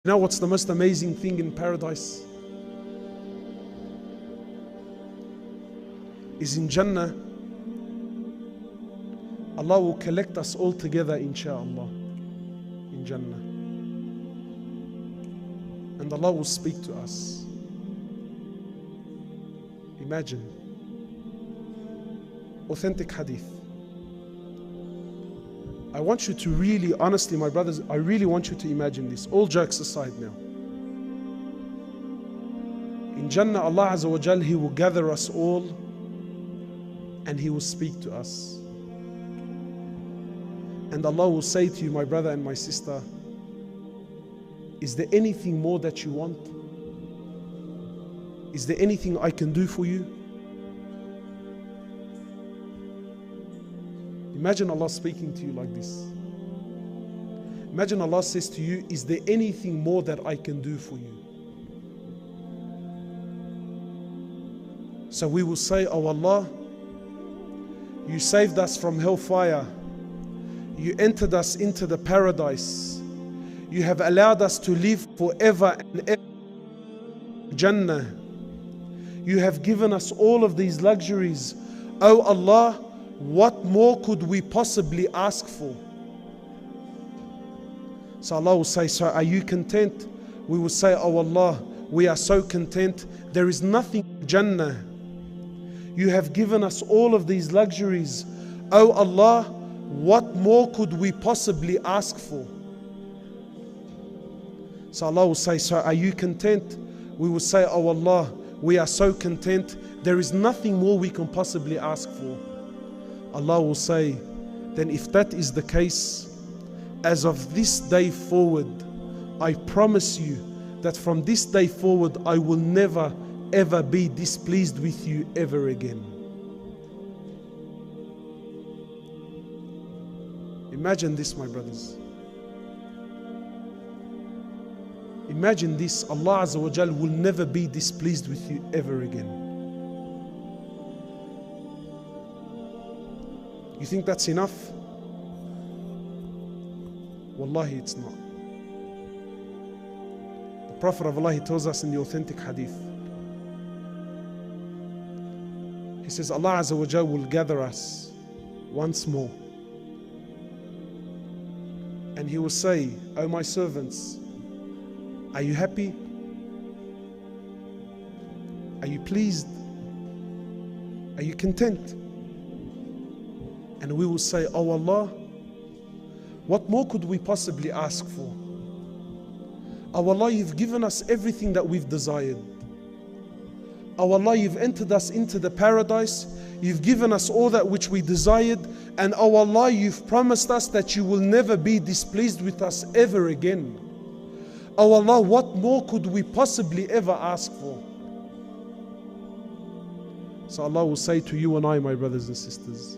You know what's the most amazing thing in paradise? Is in Jannah, Allah will collect us all together, insha'Allah, in Jannah. And Allah will speak to us. Imagine. Authentic hadith. I want you to really, honestly, my brothers, I really want you to imagine this. All jokes aside now. In Jannah, Allah Azza wa Jal, He will gather us all and He will speak to us. And Allah will say to you, my brother and my sister, is there anything more that you want? Is there anything I can do for you? Imagine Allah speaking to you like this. Imagine Allah says to you, is there anything more that I can do for you? So we will say, oh Allah, you saved us from hellfire. You entered us into the paradise. You have allowed us to live forever and ever in Jannah. You have given us all of these luxuries. Oh Allah, what more could we possibly ask for? So Allah will say, so are you content? We will say, oh Allah, we are so content. There is nothing in Jannah. You have given us all of these luxuries. Oh Allah, what more could we possibly ask for? So Allah will say, so are you content? We will say, oh Allah, we are so content. There is nothing more we can possibly ask for. Allah will say, then if that is the case, as of this day forward, I promise you that from this day forward, I will never ever be displeased with you ever again. Imagine this, my brothers. Imagine this, Allah Azza wa Jal will never be displeased with you ever again. You think that's enough? Wallahi, it's not. The Prophet of Allah, he tells us in the authentic hadith. He says, Allah Azza wa Jal will gather us once more. And He will say, oh my servants, are you happy? Are you pleased? Are you content? And we will say, oh Allah, what more could we possibly ask for? Oh Allah, you've given us everything that we've desired. Oh Allah, you've entered us into the paradise. You've given us all that which we desired. And oh Allah, you've promised us that you will never be displeased with us ever again. Oh Allah, what more could we possibly ever ask for? So Allah will say to you and I, my brothers and sisters,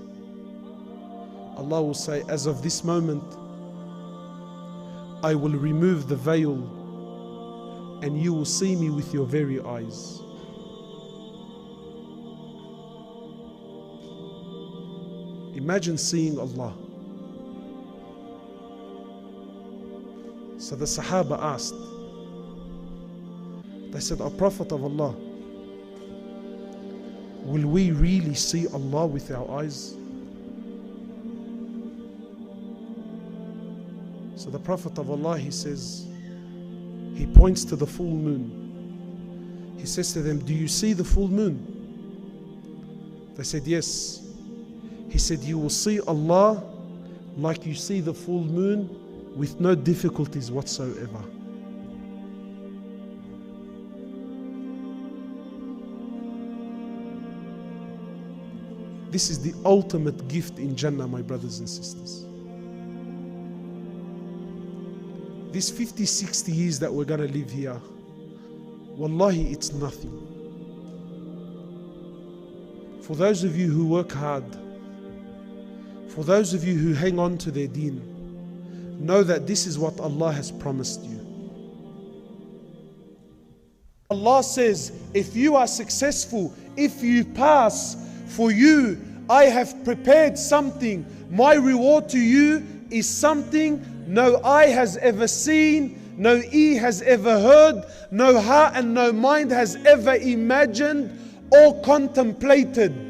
Allah will say, as of this moment, I will remove the veil and you will see me with your very eyes. Imagine seeing Allah. So the Sahaba asked, they said, O Prophet of Allah, will we really see Allah with our eyes? So the Prophet of Allah, he says, he points to the full moon. He says to them, do you see the full moon? They said, yes. He said, you will see Allah like you see the full moon with no difficulties whatsoever. This is the ultimate gift in Jannah, my brothers and sisters. These 50, 60 years that we're going to live here, wallahi, it's nothing. For those of you who work hard, for those of you who hang on to their deen, know that this is what Allah has promised you. Allah says, if you are successful, if you pass, for you, I have prepared something. My reward to you is something no eye has ever seen, no ear has ever heard, no heart and no mind has ever imagined or contemplated.